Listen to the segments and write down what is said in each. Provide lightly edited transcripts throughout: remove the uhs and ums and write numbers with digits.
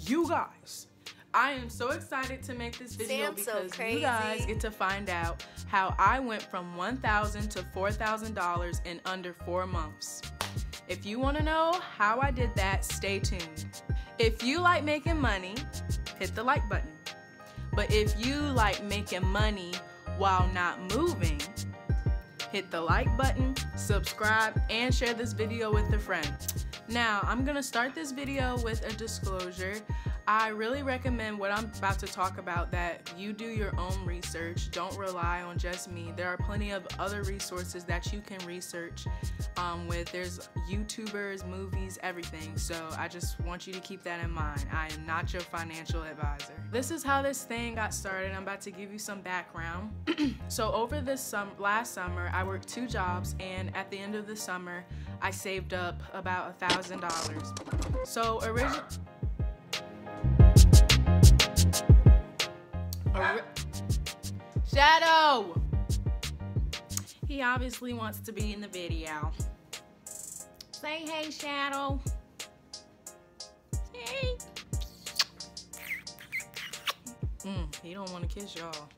you guys. I am so excited to make this video because you guys get to find out how I went from $1,000 to $4,000 in under 4 months. If you want to know how I did that, stay tuned. If you like making money, hit the like button. But if you like making money while not moving, hit the like button, subscribe, and share this video with a friend. Now, I'm gonna start this video with a disclosure. I really recommend what I'm about to talk about that you do your own research. Don't rely on just me. There are plenty of other resources that you can research with. There's YouTubers, movies, everything. So I just want you to keep that in mind. I am not your financial advisor. This is how this thing got started. I'm about to give you some background. So over this last summer, I worked 2 jobs, and at the end of the summer, I saved up about $1,000. So Shadow! He obviously wants to be in the video. Say hey, Shadow. Hey. He don't want to kiss y'all.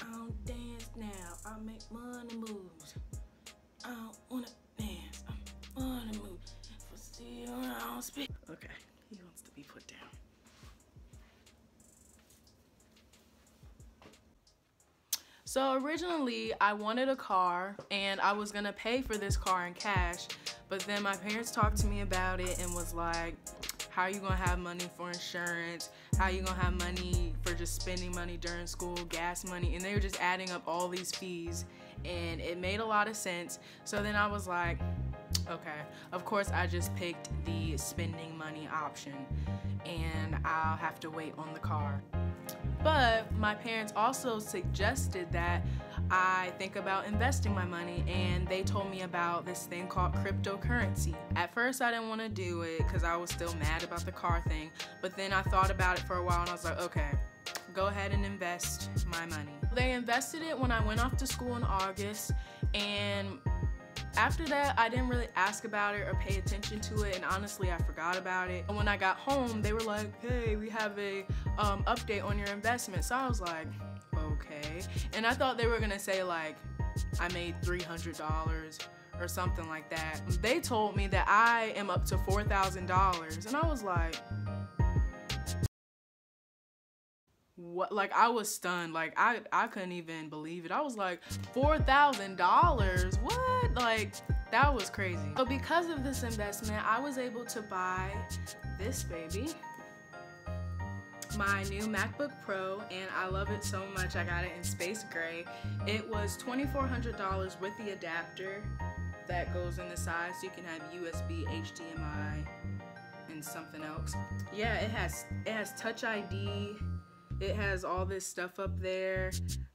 I don't dance now. I make money moves. I don't want to dance. I want to move. See you around. Okay, he wants to be put down. So originally I wanted a car and I was gonna pay for this car in cash, but then my parents talked to me about it and was like, how are you gonna have money for insurance? How are you gonna have money for just spending money during school, gas money? And they were just adding up all these fees, and it made a lot of sense. So then I was like, okay, of course I just picked the spending money option and I'll have to wait on the car. But my parents also suggested that I think about investing my money, and they told me about this thing called cryptocurrency. At first I didn't want to do it because I was still mad about the car thing, but then I thought about it for a while and I was like, okay, go ahead and invest my money. They invested it when I went off to school in August, and after that, I didn't really ask about it or pay attention to it, and honestly, I forgot about it. And when I got home, they were like, hey, we have a update on your investment. So I was like, okay. And I thought they were gonna say like, I made $300 or something like that. They told me that I am up to $4,000, and I was like, what? Like, I was stunned. Like, I couldn't even believe it. I was like, $4,000? What? Like, that was crazy. So because of this investment, I was able to buy this baby, my new MacBook Pro, and I love it so much. I got it in space gray. It was $2,400 with the adapter that goes in the side, so you can have USB, HDMI, and something else. Yeah, it has Touch ID. It has all this stuff up there.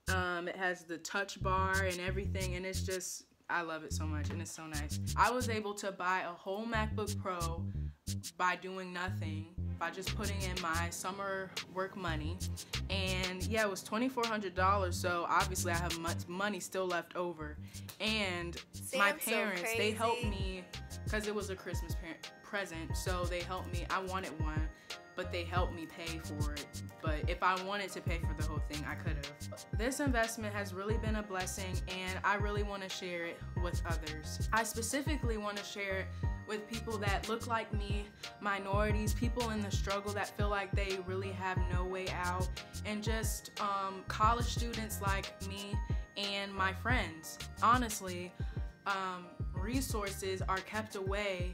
It has the touch bar and everything, and it's just, I love it so much, and it's so nice. I was able to buy a whole MacBook Pro by doing nothing, by just putting in my summer work money, and yeah, it was $2,400, so obviously I have much money still left over. And my parents, they helped me, because it was a Christmas present, so they helped me. I wanted one, but they helped me pay for it. But if I wanted to pay for the whole thing, I could have. This investment has really been a blessing, and I really want to share it with others. I specifically want to share it with people that look like me, minorities, people in the struggle that feel like they really have no way out, and just college students like me and my friends. Honestly, resources are kept away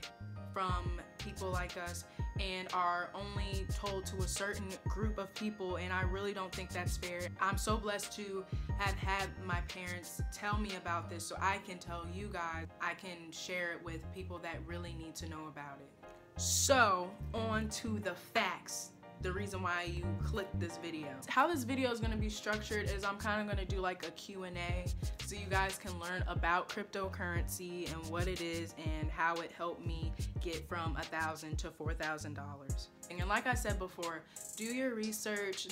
from people like us and are only told to a certain group of people, and I really don't think that's fair. I'm so blessed to have had my parents tell me about this so I can tell you guys. I can share it with people that really need to know about it. So, on to the facts. The reason why you clicked this video. How this video is going to be structured is I'm kind of going to do like a Q&A so you guys can learn about cryptocurrency and what it is and how it helped me get from $1,000 to $4,000. And like I said before, do your research.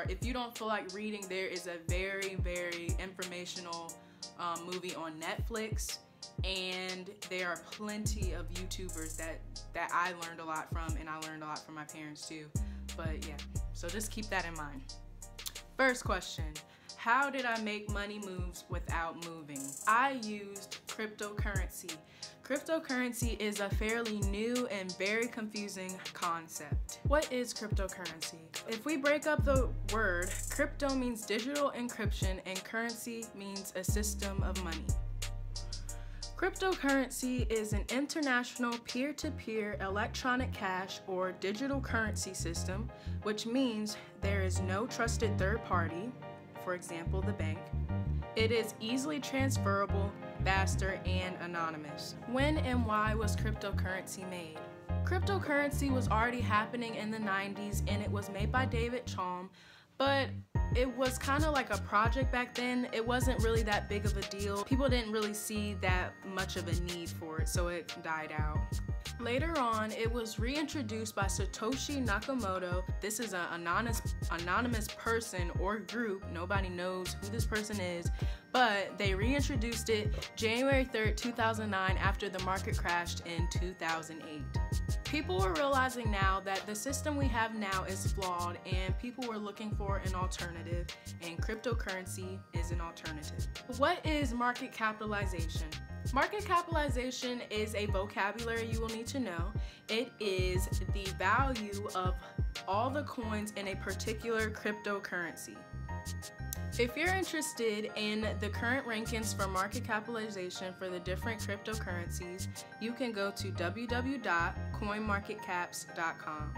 If you don't feel like reading, there is a very, very informational movie on Netflix, and there are plenty of YouTubers that I learned a lot from, and I learned a lot from my parents too. But yeah, so just keep that in mind. First question, how did I make money moves without moving? I used cryptocurrency. Cryptocurrency is a fairly new and very confusing concept. What is cryptocurrency? If we break up the word, crypto means digital encryption and currency means a system of money. Cryptocurrency is an international peer-to-peer electronic cash or digital currency system, which means there is no trusted third party, for example, the bank. It is easily transferable, faster, and anonymous. When and why was cryptocurrency made? Cryptocurrency was already happening in the 90s and it was made by David Chaum, but it was kind of like a project back then. It wasn't really that big of a deal. People didn't really see that much of a need for it, so it died out. Later on, it was reintroduced by Satoshi Nakamoto. This is an anonymous person or group. Nobody knows who this person is, but they reintroduced it January 3rd, 2009 after the market crashed in 2008. People are realizing now that the system we have now is flawed and people were looking for an alternative, and cryptocurrency is an alternative. What is market capitalization? Market capitalization is a vocabulary you will need to know. It is the value of all the coins in a particular cryptocurrency. If you're interested in the current rankings for market capitalization for the different cryptocurrencies, you can go to www.coinmarketcaps.com.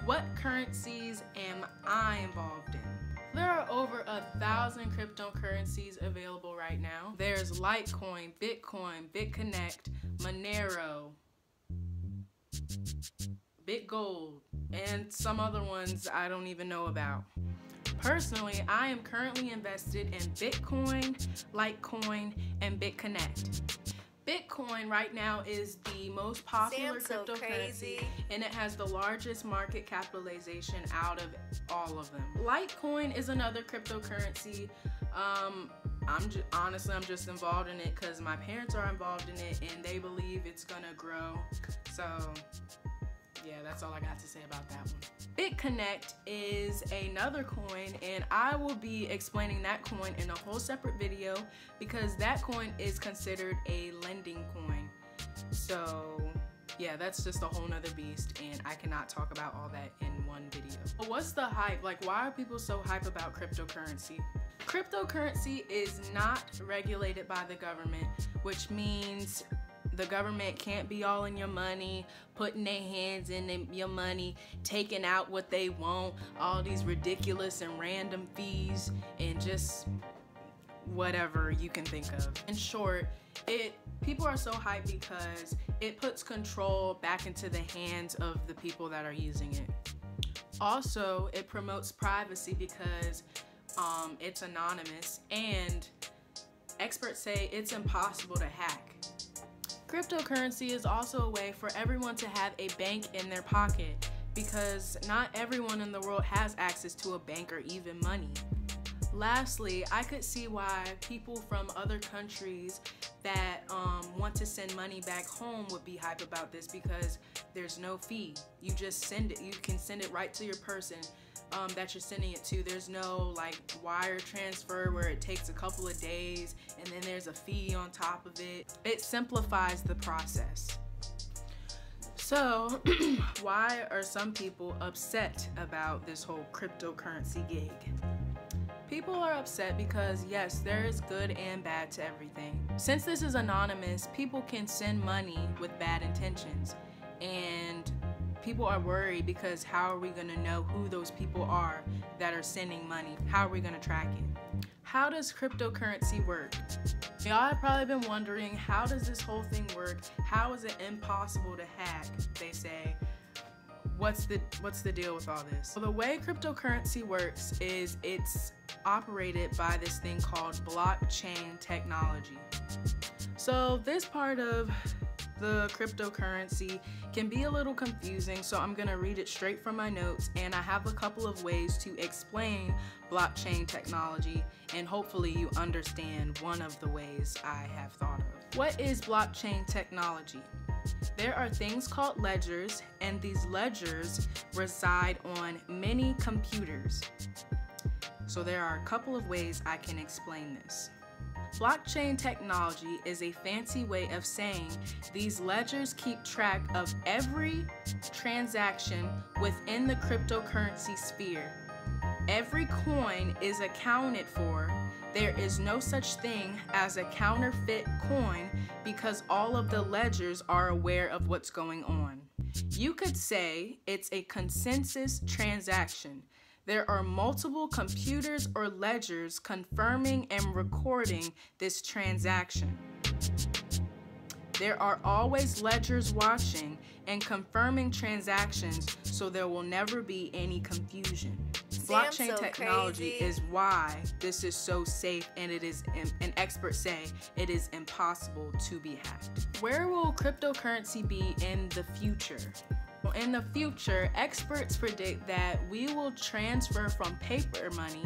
What currencies am I involved in? There are over 1,000 cryptocurrencies available right now. There's Litecoin, Bitcoin, Bitconnect, Monero, BitGold, and some other ones I don't even know about. Personally, I am currently invested in Bitcoin, Litecoin, and Bitconnect. Bitcoin right now is the most popular cryptocurrency, and it has the largest market capitalization out of all of them. Litecoin is another cryptocurrency. Honestly, I'm just involved in it because my parents are involved in it and they believe it's gonna grow. So yeah, that's all I got to say about that one. Bitconnect is another coin, and I will be explaining that coin in a whole separate video because that coin is considered a lending coin. So yeah, that's just a whole nother beast, and I cannot talk about all that in one video. But what's the hype? Like, why are people so hype about cryptocurrency? Cryptocurrency is not regulated by the government, which means the government can't be all in your money, putting their hands in your money, taking out what they want, all these ridiculous and random fees, and just whatever you can think of. In short, people are so hyped because it puts control back into the hands of the people that are using it. Also, it promotes privacy because it's anonymous, and experts say it's impossible to hack. Cryptocurrency is also a way for everyone to have a bank in their pocket because not everyone in the world has access to a bank or even money. Lastly, I could see why people from other countries that want to send money back home would be hype about this because there's no fee. You just send it. You can send it right to your person that you're sending it to. There's no like wire transfer where it takes a couple of days and then there's a fee on top of it. It simplifies the process. So why are some people upset about this whole cryptocurrency gig? People are upset because yes, there is good and bad to everything. Since this is anonymous, people can send money with bad intentions, and people are worried because how are we going to know who those people are that are sending money? How are we going to track it? How does cryptocurrency work? Y'all have probably been wondering, how does this whole thing work? How is it impossible to hack, they say? What's the deal with all this? Well, the way cryptocurrency works is it's operated by this thing called blockchain technology. So this part of the cryptocurrency can be a little confusing, so I'm gonna read it straight from my notes, and I have a couple of ways to explain blockchain technology, and hopefully you understand one of the ways I have thought of. What is blockchain technology? There are things called ledgers, and these ledgers reside on many computers. So there are a couple of ways I can explain this. Blockchain technology is a fancy way of saying these ledgers keep track of every transaction within the cryptocurrency sphere. Every coin is accounted for. There is no such thing as a counterfeit coin because all of the ledgers are aware of what's going on. You could say it's a consensus transaction. There are multiple computers or ledgers confirming and recording this transaction. There are always ledgers watching and confirming transactions, so there will never be any confusion. Blockchain technology is why this is so safe, and and experts say it is impossible to be hacked. Where will cryptocurrency be in the future? Well, in the future, experts predict that we will transfer from paper money,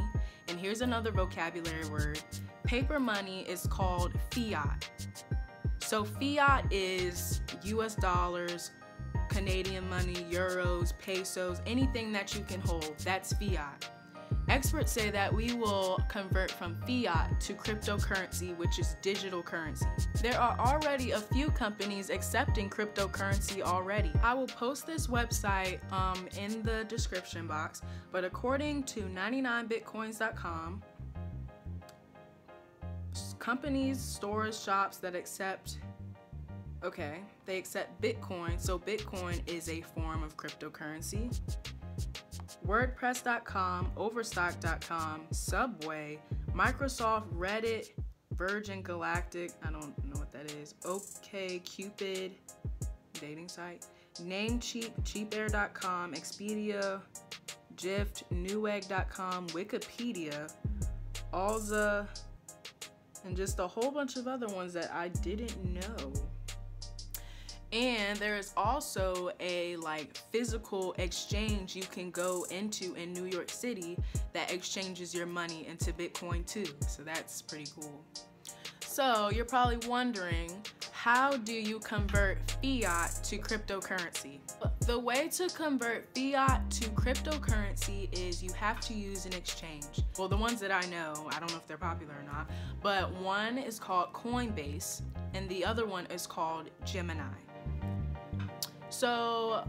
and here's another vocabulary word. Paper money is called fiat. So fiat is US dollars, Canadian money, euros, pesos, anything that you can hold, that's fiat. Experts say that we will convert from fiat to cryptocurrency, which is digital currency. There are already a few companies accepting cryptocurrency already. I will post this website in the description box, but according to 99bitcoins.com, companies, stores, shops that accept they accept Bitcoin, so Bitcoin is a form of cryptocurrency. WordPress.com, Overstock.com, Subway, Microsoft, Reddit, Virgin Galactic, I don't know what that is, OkCupid, dating site, Namecheap, Cheapair.com, Expedia, Gift, Newegg.com, Wikipedia, Alza, and just a whole bunch of other ones that I didn't know. And there is also a physical exchange you can go into in New York City that exchanges your money into Bitcoin too. So that's pretty cool. So you're probably wondering, how do you convert fiat to cryptocurrency? The way to convert fiat to cryptocurrency is you have to use an exchange. Well, the ones that I know, I don't know if they're popular or not, but one is called Coinbase and the other one is called Gemini. So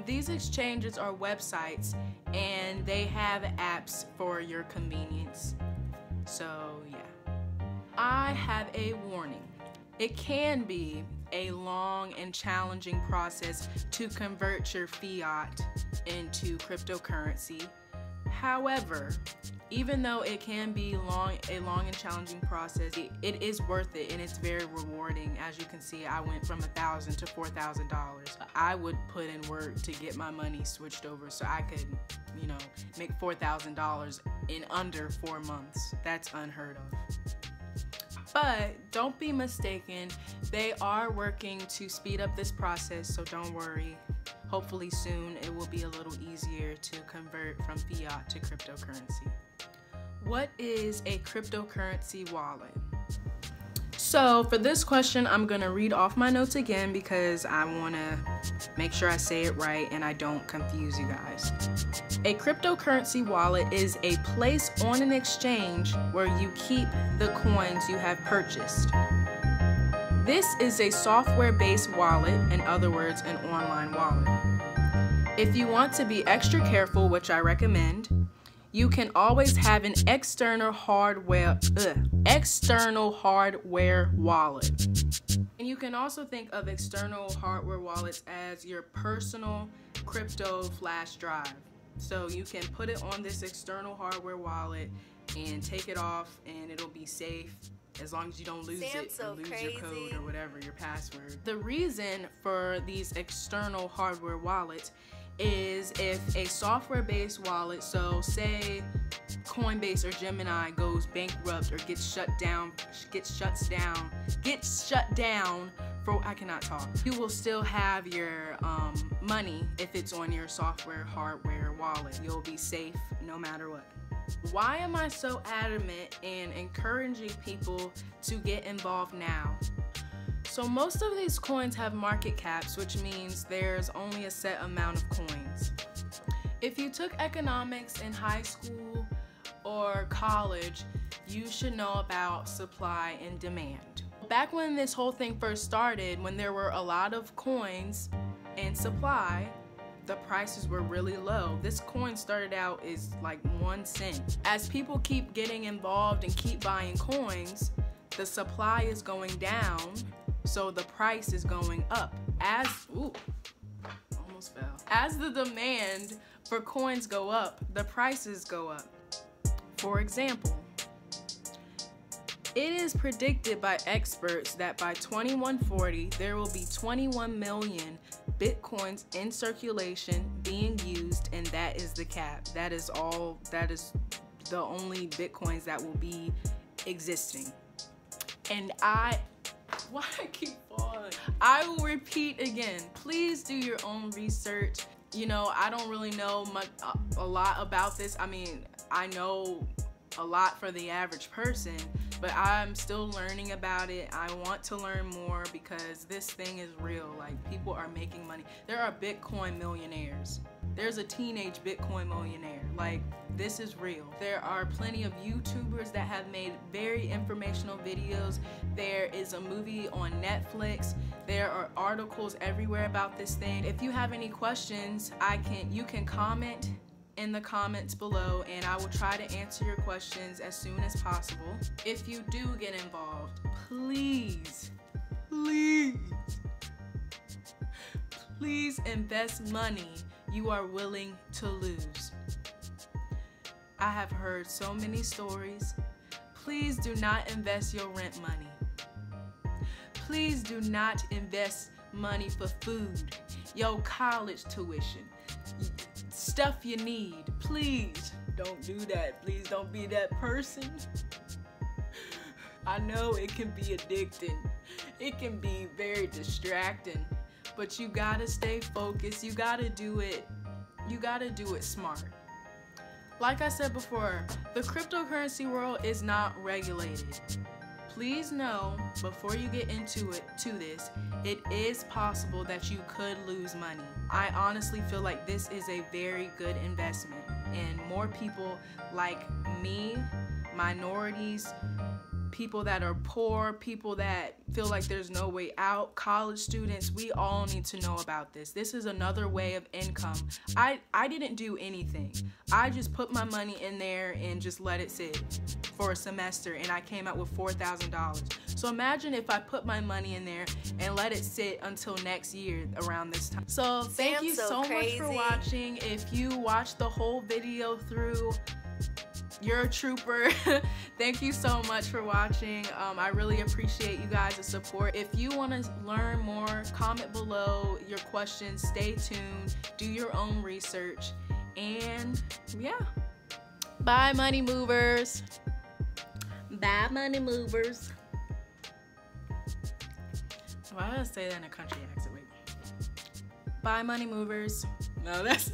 these exchanges are websites and they have apps for your convenience. So yeah. I have a warning. It can be a long and challenging process to convert your fiat into cryptocurrency. However, even though it can be a long and challenging process, it is worth it and it's very rewarding. As you can see, I went from $1,000 to $4,000. I would put in work to get my money switched over so I could, make $4,000 in under 4 months. That's unheard of. But don't be mistaken, they are working to speed up this process, so don't worry. Hopefully soon it will be a little easier to convert from fiat to cryptocurrency. What is a cryptocurrency wallet? So for this question, I'm gonna read off my notes again because I wanna make sure I say it right and I don't confuse you guys. A cryptocurrency wallet is a place on an exchange where you keep the coins you have purchased. This is a software-based wallet, in other words, an online wallet. If you want to be extra careful, which I recommend, you can always have an external hardware wallet. And you can also think of external hardware wallets as your personal crypto flash drive. So you can put it on this external hardware wallet and take it off and it'll be safe as long as you don't lose it or lose your code or whatever, your password. The reason for these external hardware wallets is if a software-based wallet, so say Coinbase or Gemini goes bankrupt or gets shut down for, I cannot talk, you will still have your money if it's on your software hardware wallet. You'll be safe no matter what. Why am I so adamant in encouraging people to get involved now? So most of these coins have market caps, which means there's only a set amount of coins. If you took economics in high school or college, you should know about supply and demand. Back when this whole thing first started, when there were a lot of coins in supply, the prices were really low. This coin started out as like 1 cent. As people keep getting involved and keep buying coins, the supply is going down, so the price is going up. Almost fell. As the demand for coins go up, the prices go up. For example, it is predicted by experts that by 2140, there will be 21 million Bitcoins in circulation being used, and that is the cap. That is the only Bitcoins that will be existing. And why I keep falling? I will repeat again, please do your own research. You know, I don't really know a lot about this. I mean, I know a lot for the average person, but I'm still learning about it. I want to learn more because this thing is real. Like, people are making money. There are Bitcoin millionaires. There's a teenage Bitcoin millionaire. Like, this is real. There are plenty of YouTubers that have made very informational videos. There is a movie on Netflix. There are articles everywhere about this thing. If you have any questions, you can comment in the comments below, and I will try to answer your questions as soon as possible. If you do get involved, please invest money you are willing to lose. I have heard so many stories. Please do not invest your rent money. Please do not invest money for food, your college tuition, stuff you need. Please don't do that. Please don't be that person. I know it can be addicting. It can be very distracting, but you gotta stay focused. You gotta do it. You gotta do it smart. Like I said before, the cryptocurrency world is not regulated. Please know before you get into this, it is possible that you could lose money. I honestly feel like this is a very good investment, and more people like me, minorities, people that are poor, people that feel like there's no way out, college students, we all need to know about this. This is another way of income. I didn't do anything. I just put my money in there and just let it sit for a semester, and I came out with $4,000. So imagine if I put my money in there and let it sit until next year around this time. So thank you so much for watching. If you watched the whole video through, you're a trooper. Thank you so much for watching. I really appreciate you guys' support. If you want to learn more, comment below your questions. Stay tuned. Do your own research. And yeah. Bye, money movers. Bye, money movers. Why did I say that in a country accent? Wait. Bye, money movers. No, that's...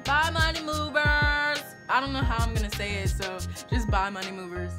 Bye, money movers. I don't know how I'm gonna say it, so just bye, money movers.